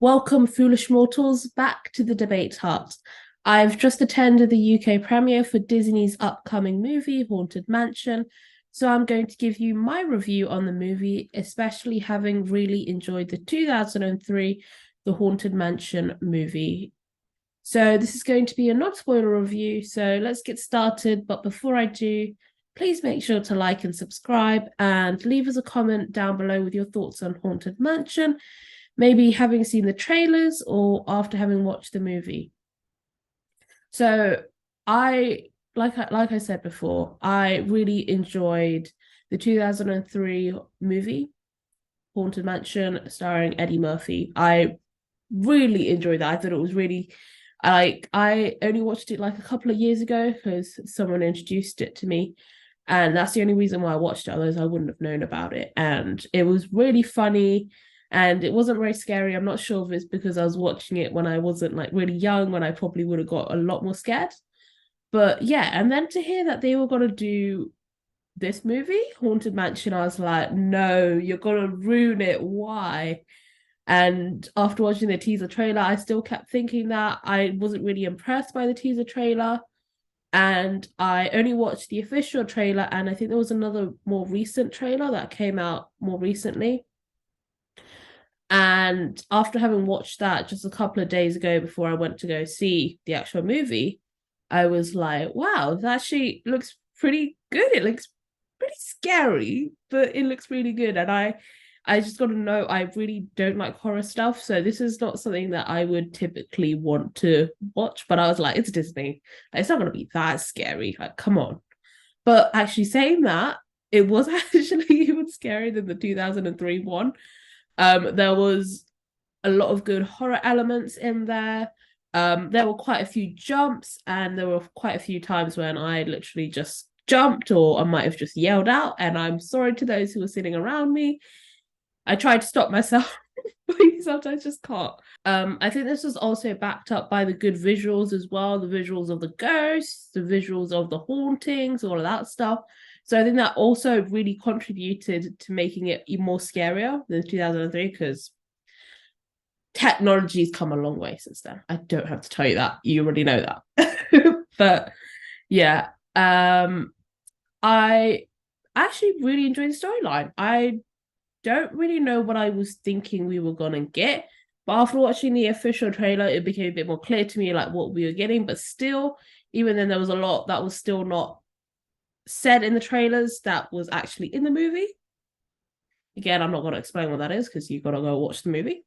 Welcome, foolish mortals, back to the debate hut. I've just attended the UK premiere for Disney's upcoming movie, Haunted Mansion, so I'm going to give you my review on the movie, especially having really enjoyed the 2003 The Haunted Mansion movie. So, this is going to be a not spoiler review, so let's get started. But before I do, please make sure to like and subscribe and leave us a comment down below with your thoughts on Haunted Mansion, maybe having seen the trailers or after having watched the movie. So I like I said before, I really enjoyed the 2003 movie Haunted Mansion starring Eddie Murphy. I really enjoyed that. I thought it was really I only watched it like a couple of years ago because someone introduced it to me. And that's the only reason why I watched it, otherwise I wouldn't have known about it. And it was really funny and it wasn't very scary. I'm not sure if it's because I was watching it when I wasn't like really young, when I probably would have got a lot more scared. But yeah, and then to hear that they were gonna do this movie, Haunted Mansion, I was like, no, you're gonna ruin it. Why? And after watching the teaser trailer, I still kept thinking that I wasn't really impressed by the teaser trailer. And I only watched the official trailer, and I think there was another more recent trailer that came out more recently. And after having watched that just a couple of days ago before I went to go see the actual movie, I was like, wow, that actually looks pretty good. It looks pretty scary, but it looks really good. And I just got to know I really don't like horror stuff. So this is not something that I would typically want to watch. But I was like, it's Disney. It's not going to be that scary. Like, come on. But actually saying that, it was actually even scarier than the 2003 one. There was a lot of good horror elements in there. There were quite a few jumps, and there were quite a few times when I literally just jumped or I might have just yelled out. And I'm sorry to those who were sitting around me. I tried to stop myself, but you sometimes just can't. I think this was also backed up by the good visuals as well, the visuals of the ghosts, the visuals of the hauntings, all of that stuff. So I think that also really contributed to making it even more scarier than 2003 because technology's come a long way since then. I don't have to tell you that. You already know that. But yeah, I actually really enjoyed the storyline. I don't really know what I was thinking we were gonna get. But after watching the official trailer, it became a bit more clear to me like what we were getting. But still, even then there was a lot that was still not said in the trailers that was actually in the movie. Again, I'm not gonna explain what that is because you've got to go watch the movie.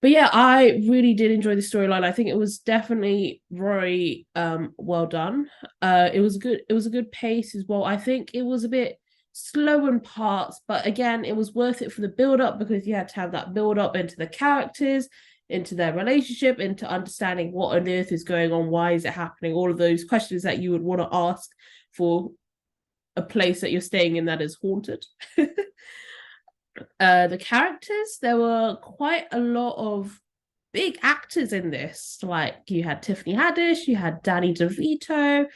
But yeah, I really did enjoy the storyline. I think it was definitely very well done. It was a good pace as well. I think it was a bit slow in parts, but again, it was worth it for the build up because you had to have that build up into the characters, into their relationship, into understanding what on earth is going on, why is it happening, all of those questions that you would want to ask for a place that you're staying in that is haunted. The characters, there were quite a lot of big actors in this. Like you had Tiffany Haddish, you had Danny DeVito,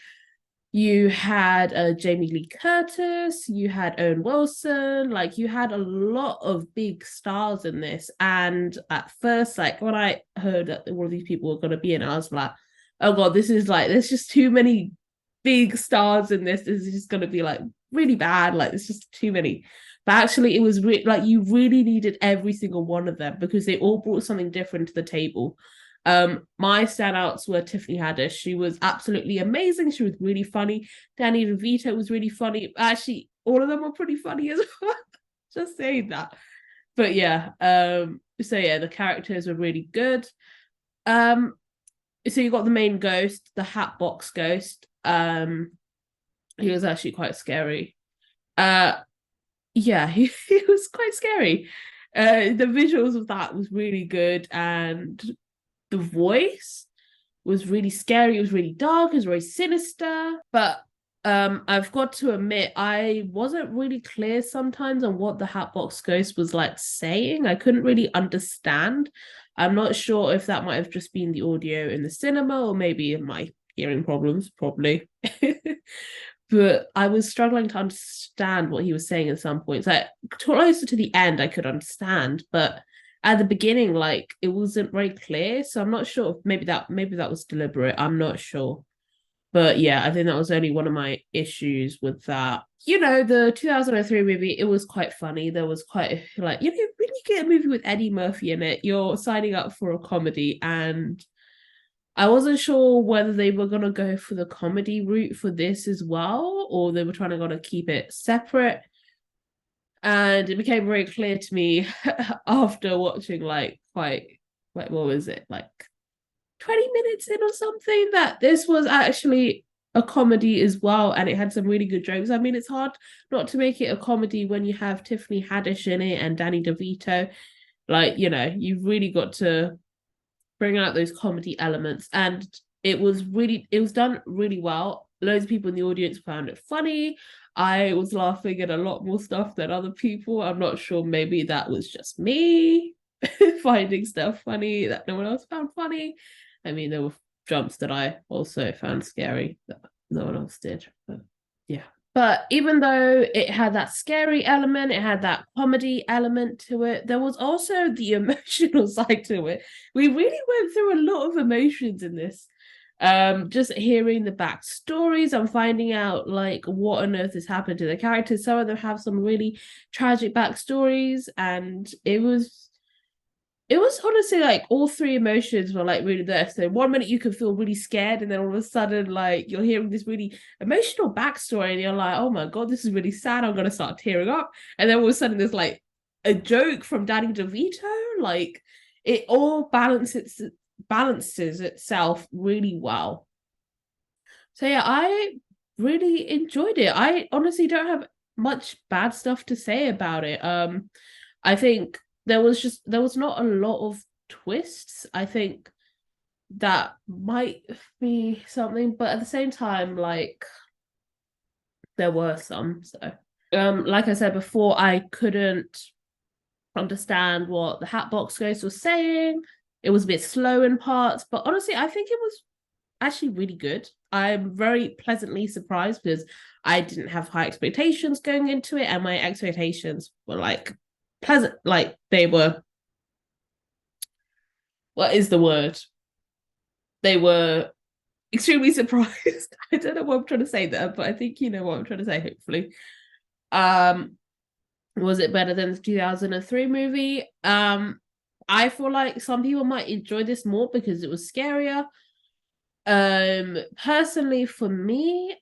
you had Jamie Lee Curtis, you had Owen Wilson. Like you had a lot of big stars in this. And at first, like when I heard that all of these people were going to be in it, I was like, oh god, this is like there's just too many big stars in this. This is just going to be like really bad. Like it's just too many. But actually, it was like you really needed every single one of them because they all brought something different to the table. My standouts were Tiffany Haddish. She was absolutely amazing. She was really funny. Danny DeVito was really funny. Actually, all of them were pretty funny as well. Just saying that. But yeah, so yeah, the characters were really good. Um, so you got the main ghost, the Hatbox Ghost. He was actually quite scary. Yeah, he was quite scary. The visuals of that was really good, and the voice was really scary. It was really dark. It was very sinister. But I've got to admit, I wasn't really clear sometimes on what the Hatbox Ghost was like saying. I couldn't really understand. I'm not sure if that might have just been the audio in the cinema or maybe in my hearing problems, probably. But I was struggling to understand what he was saying at some points. Like closer to the end, I could understand, but at the beginning, like it wasn't very clear. So I'm not sure if maybe that was deliberate. I'm not sure. But yeah, I think that was only one of my issues with that. The 2003 movie, it was quite funny. There was quite like, when you get a movie with Eddie Murphy in it, you're signing up for a comedy. And I wasn't sure whether they were gonna go for the comedy route for this as well, or they were trying to gonna keep it separate. And it became very clear to me after watching like what was it, like 20 minutes in or something, that this was actually a comedy as well, and it had some really good jokes. I mean, it's hard not to make it a comedy when you have Tiffany Haddish in it and Danny DeVito. Like, you've really got to bring out those comedy elements, and it was done really well. Loads of people in the audience found it funny. I was laughing at a lot more stuff than other people. I'm not sure, maybe that was just me finding stuff funny that no one else found funny. I mean, there were jumps that I also found scary that no one else did. But yeah. But even though it had that scary element, it had that comedy element to it, there was also the emotional side to it. We really went through a lot of emotions in this. Just hearing the backstories and finding out like what on earth has happened to the characters. Some of them have some really tragic backstories, and it was honestly like all three emotions were like really there. So one minute you can feel really scared, and then all of a sudden, like you're hearing this really emotional backstory, and you're like, oh my god, this is really sad. I'm gonna start tearing up. And then all of a sudden there's like a joke from Danny DeVito. Like it all balances itself really well. So yeah, I really enjoyed it. I honestly don't have much bad stuff to say about it. I think there was not a lot of twists. I think that might be something, but at the same time, like there were some. So like I said before, I couldn't understand what the Hatbox Ghost was saying. It was a bit slow in parts, but honestly, I think it was actually really good. I'm very pleasantly surprised because I didn't have high expectations going into it, and my expectations were like pleasant. Like they were, what is the word? They were extremely surprised. I don't know what I'm trying to say there, but I think you know what I'm trying to say, hopefully. Um, was it better than the 2003 movie? I feel like some people might enjoy this more because it was scarier. Personally, for me,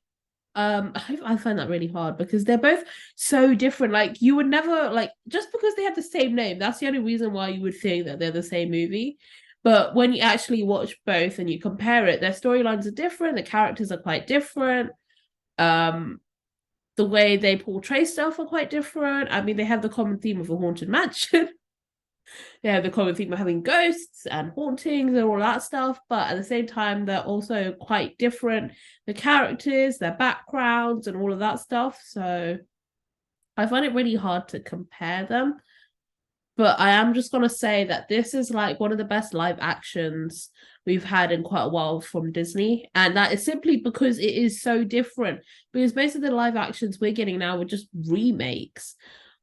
I find that really hard because they're both so different. Like you would never like, just because they have the same name, that's the only reason why you would think that they're the same movie. But when you actually watch both and you compare it, their storylines are different, the characters are quite different. Um, the way they portray stuff are quite different. I mean, they have the common theme of a haunted mansion. They have the common theme of having ghosts and hauntings and all that stuff, but at the same time, they're also quite different. The characters, their backgrounds, and all of that stuff. So I find it really hard to compare them. But I am just gonna say that this is like one of the best live actions we've had in quite a while from Disney. And that is simply because it is so different. Because basically the live actions we're getting now are just remakes,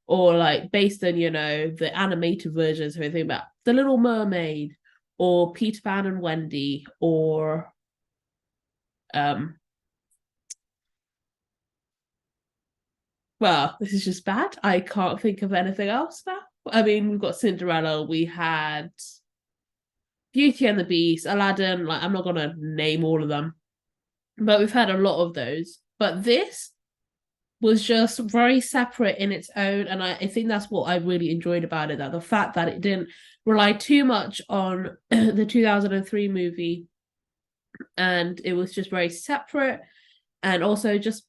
or like based on, the animated versions. So we think about The Little Mermaid or Peter Pan and Wendy, or well, this is just bad. I can't think of anything else now. I mean, we've got Cinderella, we had Beauty and the Beast, Aladdin. Like, I'm not gonna name all of them, but we've had a lot of those. But this was just very separate in its own, and I think that's what I really enjoyed about it. That the fact that it didn't rely too much on the 2003 movie, and it was just very separate, and also just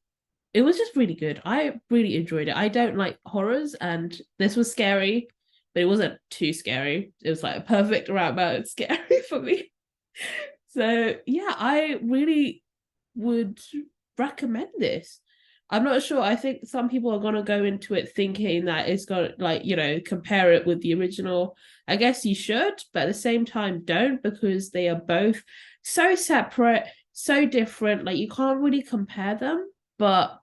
it was just really good. I really enjoyed it. I don't like horrors, and this was scary, but it wasn't too scary. It was like a perfect amount of scary for me. So yeah, I really would recommend this. I'm not sure. I think some people are gonna go into it thinking that it's gonna like, compare it with the original. I guess you should, but at the same time, don't, because they are both so separate, so different. Like you can't really compare them. But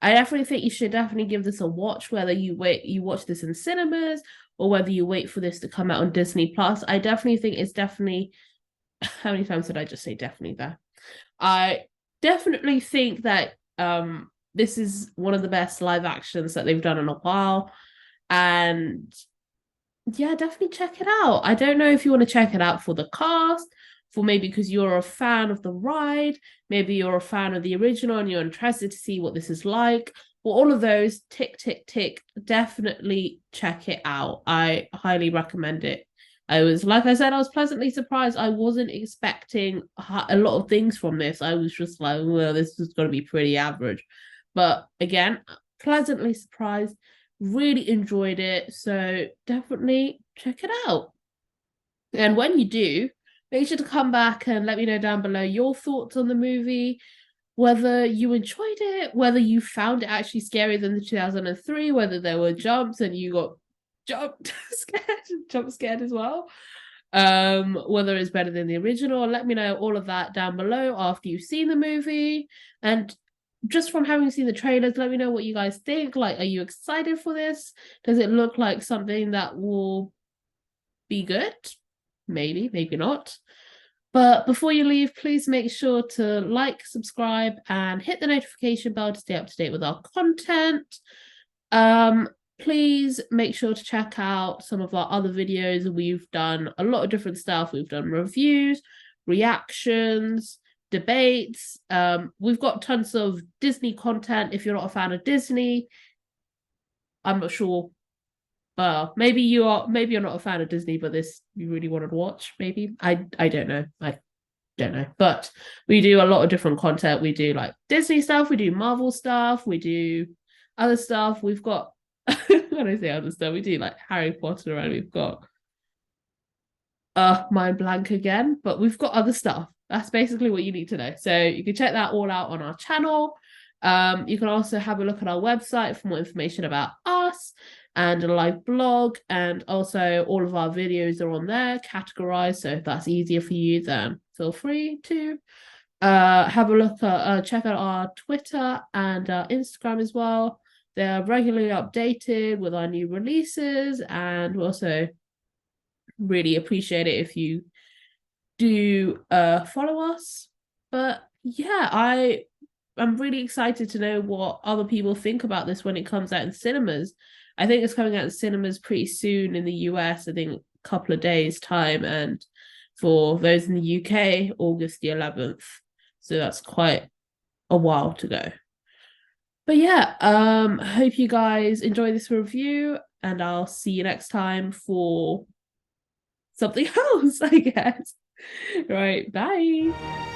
I definitely think you should definitely give this a watch, whether you watch this in cinemas or whether you wait for this to come out on Disney Plus. I definitely think it's definitely, how many times did I just say definitely there? I definitely think that this is one of the best live actions that they've done in a while. And yeah, definitely check it out. I don't know if you want to check it out for the cast, for maybe because you're a fan of the ride, maybe you're a fan of the original and you're interested to see what this is like. For all of those, tick, tick, tick, definitely check it out. I highly recommend it. I was, like I said, I was pleasantly surprised. I wasn't expecting a lot of things from this. I was just like, well, this is going to be pretty average. But again, pleasantly surprised, really enjoyed it. So definitely check it out. And when you do, make sure to come back and let me know down below your thoughts on the movie, whether you enjoyed it, whether you found it actually scarier than the 2003, whether there were jumps and you got jump scared as well. Whether it's better than the original. Let me know all of that down below after you've seen the movie. And just from having seen the trailers, let me know what you guys think. Like, are you excited for this? Does it look like something that will be good? Maybe, maybe not. But before you leave, please make sure to like, subscribe, and hit the notification bell to stay up to date with our content. Please make sure to check out some of our other videos. We've done a lot of different stuff. We've done reviews, reactions, debates. We've got tons of Disney content. If you're not a fan of Disney, I'm not sure. Maybe you are. Maybe you're not a fan of Disney, but this you really wanted to watch. Maybe I don't know. I don't know. But we do a lot of different content. We do like Disney stuff. We do Marvel stuff. We do other stuff. We've got when I say other stuff, we do like Harry Potter, and we've got mind blank again, but we've got other stuff. That's basically what you need to know. So you can check that all out on our channel. You can also have a look at our website for more information about us and a live blog, and also all of our videos are on there categorized. So if that's easier for you, then feel free to have a look at check out our Twitter and Instagram as well. They're regularly updated with our new releases, and we also really appreciate it if you do follow us. But yeah, I'm really excited to know what other people think about this when it comes out in cinemas. I think it's coming out in cinemas pretty soon in the US, I think a couple of days' time, and for those in the UK, August the 11th. So that's quite a while to go. But yeah, hope you guys enjoy this review, and I'll see you next time for something else, I guess. Right, bye.